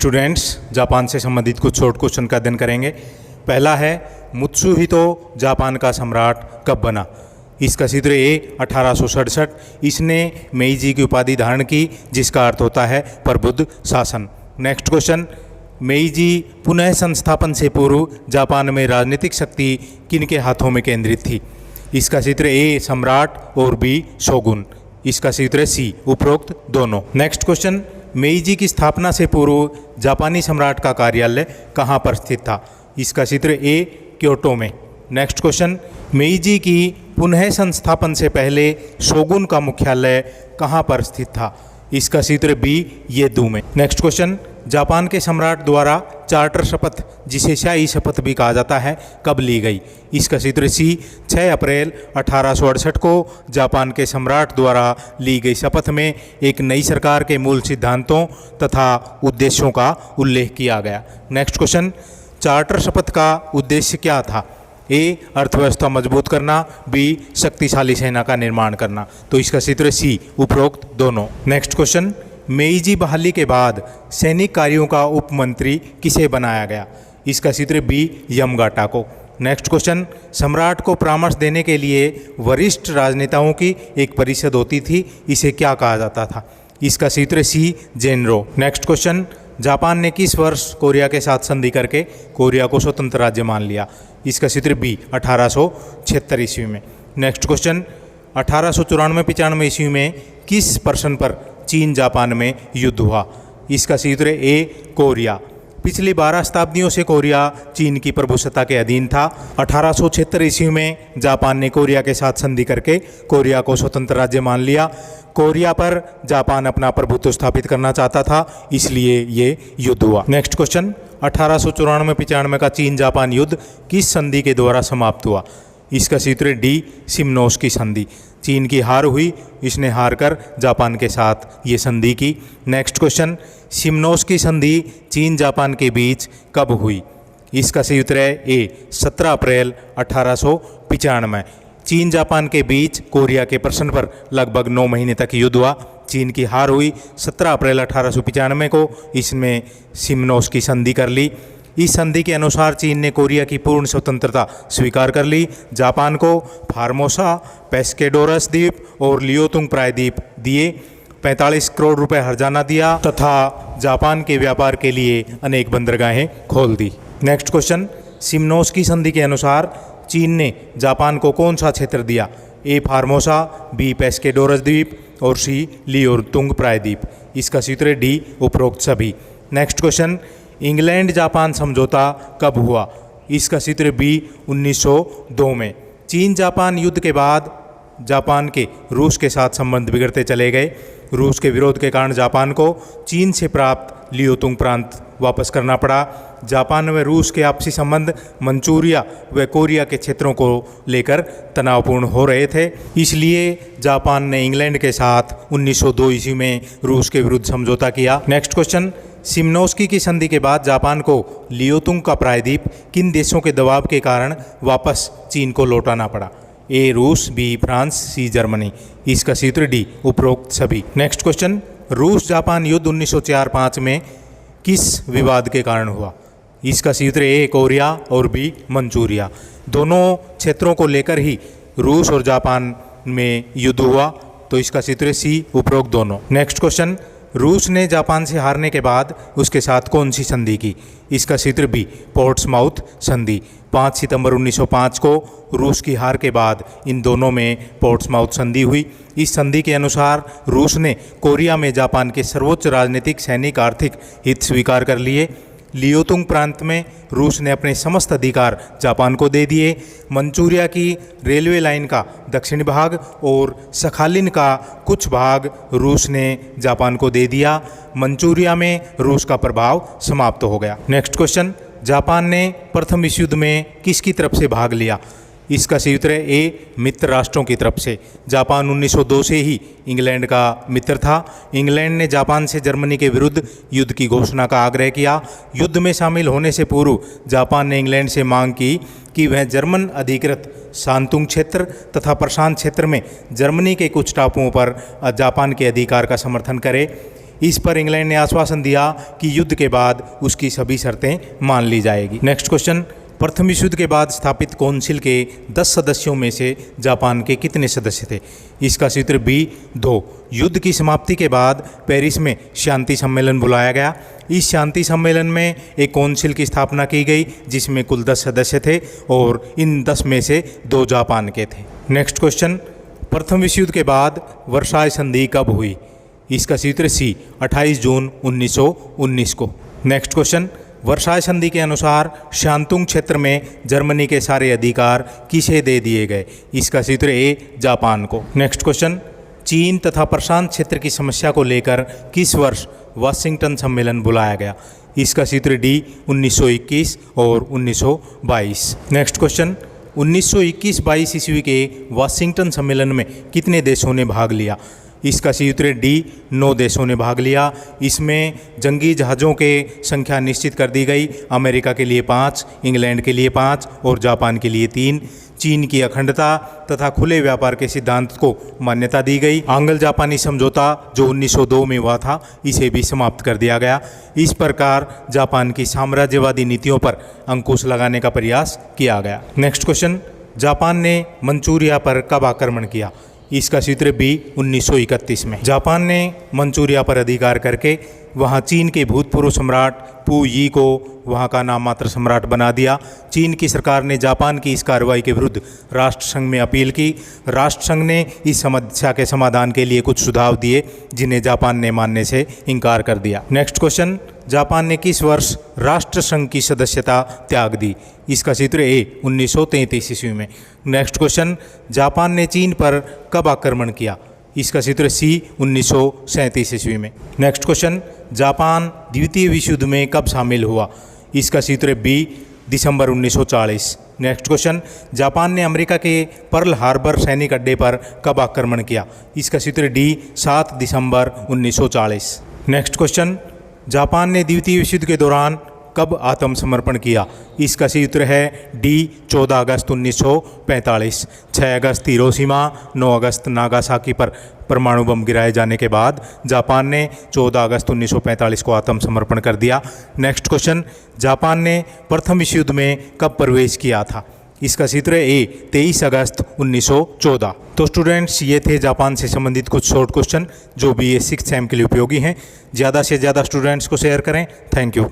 Students, Japan से संबंधित कुछ शॉर्ट क्वेश्चन का अध्ययन करेंगे। पहला है मुत्सुहितो जापान का सम्राट कब बना। इसका सूत्र ए 1867। इसने मेईजी की उपाधि धारण की, जिसका अर्थ होता है प्रबुद्ध शासन। नेक्स्ट क्वेश्चन, मेईजी पुनः संस्थापन से पूर्व जापान में राजनीतिक शक्ति किनके हाथों में केंद्रित थी। इसका सूत्र ए सम्राट और बी शोगुन। इसका सूत्र सी उपरोक्त दोनों। नेक्स्ट क्वेश्चन, मेईजी की स्थापना से पूर्व जापानी सम्राट का कार्यालय कहाँ पर स्थित था। इसका सूत्र ए क्योटो में। नेक्स्ट क्वेश्चन, मेईजी की पुनः संस्थापन से पहले शोगुन का मुख्यालय कहाँ पर स्थित था। इसका सूत्र बी येदू में। नेक्स्ट क्वेश्चन, जापान के सम्राट द्वारा चार्टर शपथ, जिसे शाही शपथ भी कहा जाता है, कब ली गई। इसका सूत्र सी 6 अप्रैल 1868 को जापान के सम्राट द्वारा ली गई शपथ में एक नई सरकार के मूल सिद्धांतों तथा उद्देश्यों का उल्लेख किया गया। नेक्स्ट क्वेश्चन, चार्टर शपथ का उद्देश्य क्या था। ए अर्थव्यवस्था मजबूत करना, बी शक्तिशाली सेना का निर्माण करना। तो इसका सूत्र सी उपरोक्त दोनों। नेक्स्ट क्वेश्चन, मेईजी बहाली के बाद सैनिक कार्यों का उप मंत्री किसे बनाया गया। इसका सूत्र बी यमगाटा को। नेक्स्ट क्वेश्चन, सम्राट को परामर्श देने के लिए वरिष्ठ राजनेताओं की एक परिषद होती थी, इसे क्या कहा जाता था। इसका सूत्र सी जेनरो। नेक्स्ट क्वेश्चन, जापान ने किस वर्ष कोरिया के साथ संधि करके कोरिया को स्वतंत्र राज्य मान लिया। इसका सूत्र बी 1876 ईस्वी में। नेक्स्ट क्वेश्चन, 1894-95 ईस्वी में किस प्रश्न पर चीन जापान में युद्ध हुआ। इसका सूत्र ए कोरिया। पिछली 12 शताब्दियों से कोरिया चीन की प्रभुसत्ता के अधीन था। 1876 ईस्वी में जापान ने कोरिया के साथ संधि करके कोरिया को स्वतंत्र राज्य मान लिया। कोरिया पर जापान अपना प्रभुत्व स्थापित करना चाहता था, इसलिए ये युद्ध हुआ। नेक्स्ट क्वेश्चन, 1894-95 का चीन जापान युद्ध किस संधि के द्वारा समाप्त हुआ। इसका सूत्र डी सिमनोस की संधि। चीन की हार हुई, इसने हार कर जापान के साथ ये संधि की। नेक्स्ट क्वेश्चन, सिमनोस की संधि चीन जापान के बीच कब हुई। इसका सूत्र है ए 17 अप्रैल 1895। चीन जापान के बीच कोरिया के प्रश्न पर लगभग 9 महीने तक युद्ध हुआ। चीन की हार हुई 17 अप्रैल 1895 को, इसमें सिमनोस की संधि कर ली। इस संधि के अनुसार चीन ने कोरिया की पूर्ण स्वतंत्रता स्वीकार कर ली। जापान को फार्मोसा, पेस्केडोरस द्वीप और लियोतुंग प्रायद्वीप दिए। 45 करोड़ रुपए हर्जाना दिया तथा जापान के व्यापार के लिए अनेक बंदरगाहें खोल दी। नेक्स्ट क्वेश्चन, सिमनोस की संधि के अनुसार चीन ने जापान को कौन सा क्षेत्र दिया। ए फार्मोसा, बी पेस्केडोरस द्वीप और सी लियोतुंग प्रायद्वीप। इसका सूत्र डी उपरोक्त सभी। नेक्स्ट क्वेश्चन, इंग्लैंड जापान समझौता कब हुआ। इसका सूत्र बी 1902 में। चीन जापान युद्ध के बाद जापान के रूस के साथ संबंध बिगड़ते चले गए। रूस के विरोध के कारण जापान को चीन से प्राप्त लियोतुंग प्रांत वापस करना पड़ा। जापान व रूस के आपसी संबंध मंचूरिया व कोरिया के क्षेत्रों को लेकर तनावपूर्ण हो रहे थे, इसलिए जापान ने इंग्लैंड के साथ 1902 ईस्वी में रूस के विरुद्ध समझौता किया। नेक्स्ट क्वेश्चन, सिमनोस्की की संधि के बाद जापान को लियोतुंग का प्रायद्वीप किन देशों के दबाव के कारण वापस चीन को लौटाना पड़ा। ए रूस, बी फ्रांस, सी जर्मनी। इसका सूत्र डी उपरोक्त सभी। नेक्स्ट क्वेश्चन, रूस जापान युद्ध 1904-05 में किस विवाद के कारण हुआ। इसका सूत्र ए कोरिया और बी मंचूरिया। दोनों क्षेत्रों को लेकर ही रूस और जापान में युद्ध हुआ, तो इसका सूत्र सी उपरोक्त दोनों। नेक्स्ट क्वेश्चन, रूस ने जापान से हारने के बाद उसके साथ कौन सी संधि की। इसका सूत्र बी पोर्ट्समाउथ संधि। 5 सितंबर 1905 को रूस की हार के बाद इन दोनों में पोर्ट्समाउथ संधि हुई। इस संधि के अनुसार रूस ने कोरिया में जापान के सर्वोच्च राजनीतिक, सैनिक, आर्थिक हित स्वीकार कर लिए। लियोतुंग प्रांत में रूस ने अपने समस्त अधिकार जापान को दे दिए। मंचूरिया की रेलवे लाइन का दक्षिणी भाग और सखालिन का कुछ भाग रूस ने जापान को दे दिया। मंचूरिया में रूस का प्रभाव समाप्त हो गया। नेक्स्ट क्वेश्चन, जापान ने प्रथम विश्व युद्ध में किसकी तरफ से भाग लिया। इसका सूत्र है ए मित्र राष्ट्रों की तरफ से। जापान 1902 से ही इंग्लैंड का मित्र था। इंग्लैंड ने जापान से जर्मनी के विरुद्ध युद्ध की घोषणा का आग्रह किया। युद्ध में शामिल होने से पूर्व जापान ने इंग्लैंड से मांग की कि वह जर्मन अधिकृत शांतुंग क्षेत्र तथा प्रशांत क्षेत्र में जर्मनी के कुछ टापुओं पर जापान के अधिकार का समर्थन करे। इस पर इंग्लैंड ने आश्वासन दिया कि युद्ध के बाद उसकी सभी शर्तें मान ली जाएगी। नेक्स्ट क्वेश्चन, प्रथम विश्व युद्ध के बाद स्थापित काउंसिल के 10 सदस्यों में से जापान के कितने सदस्य थे? इसका सूत्र बी 2। युद्ध की समाप्ति के बाद पेरिस में शांति सम्मेलन बुलाया गया। इस शांति सम्मेलन में एक काउंसिल की स्थापना की गई जिसमें कुल 10 सदस्य थे और इन 10 में से 2 जापान के थे। नेक्स्ट क्वेश्चन, प्रथम विश्व युद्ध के बाद वर्साय संधि कब हुई? इसका सूत्र सी 28 जून 1919 को। नेक्स्ट क्वेश्चन, वर्साय संधि के अनुसार शांतुंग क्षेत्र में जर्मनी के सारे अधिकार किसे दे दिए गए? इसका सूत्र ए जापान को। नेक्स्ट क्वेश्चन, चीन तथा प्रशांत क्षेत्र की समस्या को लेकर किस वर्ष वाशिंगटन सम्मेलन बुलाया गया? इसका सूत्र डी 1921 और 1922। नेक्स्ट क्वेश्चन, 1921-22 ईस्वी के वाशिंगटन सम्मेलन में कितने देशों ने भाग लिया? इसका सूत्र डी 9 देशों ने भाग लिया। इसमें जंगी जहाज़ों के संख्या निश्चित कर दी गई। अमेरिका के लिए 5, इंग्लैंड के लिए 5 और जापान के लिए 3। चीन की अखंडता तथा खुले व्यापार के सिद्धांत को मान्यता दी गई। आंग्ल जापानी समझौता जो 1902 में हुआ था, इसे भी समाप्त कर दिया गया। इस प्रकार जापान की साम्राज्यवादी नीतियों पर अंकुश लगाने का प्रयास किया गया। नेक्स्ट क्वेश्चन, जापान ने मंचूरिया पर कब आक्रमण किया? इसका सूत्र बी 1931 में। जापान ने मंचूरिया पर अधिकार करके वहाँ चीन के भूतपूर्व सम्राट पू यी को वहाँ का नाम मात्र सम्राट बना दिया। चीन की सरकार ने जापान की इस कार्रवाई के विरुद्ध राष्ट्रसंघ में अपील की। राष्ट्रसंघ ने इस समस्या के समाधान के लिए कुछ सुझाव दिए जिन्हें जापान ने मानने से इनकार कर दिया। नेक्स्ट क्वेश्चन, जापान ने किस वर्ष राष्ट्रसंघ की सदस्यता त्याग दी? इसका सूत्र ए 1933 ईस्वी में। नेक्स्ट क्वेश्चन, जापान ने चीन पर कब आक्रमण किया? इसका सूत्र सी 1937 ईस्वी में। नेक्स्ट क्वेश्चन, जापान द्वितीय विश्व युद्ध में कब शामिल हुआ? इसका सूत्र बी दिसंबर 1940। नेक्स्ट क्वेश्चन, जापान ने अमेरिका के पर्ल हार्बर सैनिक अड्डे पर कब आक्रमण किया? इसका सूत्र डी 7 दिसंबर 1940। नेक्स्ट क्वेश्चन, जापान ने द्वितीय विश्व युद्ध के दौरान कब आत्मसमर्पण किया? इसका सूत्र है डी 14 अगस्त 1945। 6 अगस्त हिरोशिमा, 9 अगस्त नागासाकी पर परमाणु बम गिराए जाने के बाद जापान ने 14 अगस्त 1945 को आत्मसमर्पण कर दिया। नेक्स्ट क्वेश्चन, जापान ने प्रथम विश्व युद्ध में कब प्रवेश किया था? इसका सूत्र ए 23 अगस्त 1914। तो स्टूडेंट्स, ये थे जापान से संबंधित कुछ शॉर्ट क्वेश्चन जो BA 6th सेम के लिए उपयोगी हैं। ज़्यादा से ज़्यादा स्टूडेंट्स को शेयर करें। Thank you.